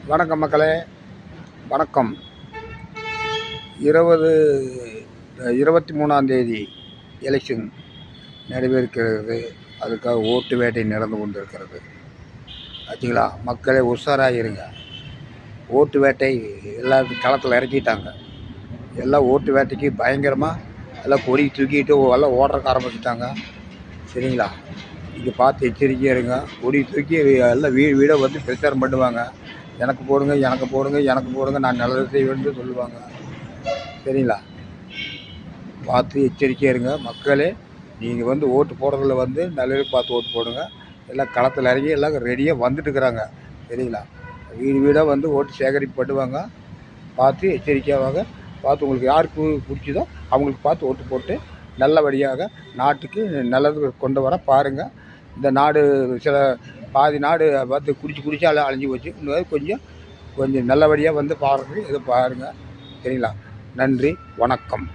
வணக்கம் மக்களே, வணக்கம். 23 எலெக்ஷன் நடைபெறுகிறது. அதுக்காக ஓட்டு வேட்டை நடந்து கொண்டிருக்கிறது. ஆச்சுங்களா? மக்களே உஷாராகிருங்க. ஓட்டு வேட்டை எல்லாத்தையும் களத்தில் இறக்கிட்டாங்க. எல்லாம் ஓட்டு வேட்டைக்கு பயங்கரமாக எல்லாம் கொடி தூக்கிட்டு எல்லாம் ஓடுறக்க ஆரம்பிச்சுட்டாங்க. சரிங்களா? நீங்கள் பார்த்து எச்சரிக்கையாக இருங்க. கொடி தூக்கி எல்லாம் வீடு வீடாக வந்து பிரச்சாரம் பண்ணுவாங்க. எனக்கு போடுங்க, எனக்கு போடுங்க, எனக்கு போடுங்க, நான் நல்லது செய்வேன்னு சொல்லுவாங்க. சரிங்களா? பார்த்து எச்சரிக்கையாக இருங்க மக்களே. நீங்கள் வந்து ஓட்டு போடுறதுல வந்து நல்லது பார்த்து ஓட்டு போடுங்க. எல்லாம் களத்தில் இறங்கி எல்லாம் ரெடியாக வந்துட்டு இருக்கிறாங்க. சரிங்களா? வீடு வீடாக வந்து ஓட்டு சேகரிப்பு பண்ணுவாங்க. பார்த்து எச்சரிக்கையாக பார்த்து உங்களுக்கு யாருக்கு பிடிச்சதோ அவங்களுக்கு பார்த்து ஓட்டு போட்டு நல்லபடியாக நாட்டுக்கு நல்லது கொண்டு வர பாருங்கள். இந்த நாடு சில பாதி நாடு பார்த்து குடிச்சு அழிஞ்சு போச்சு. இன்னும் கொஞ்சம் நல்லபடியாக வந்து பாருங்கள். இதை பாருங்கள். சரிங்களா? நன்றி, வணக்கம்.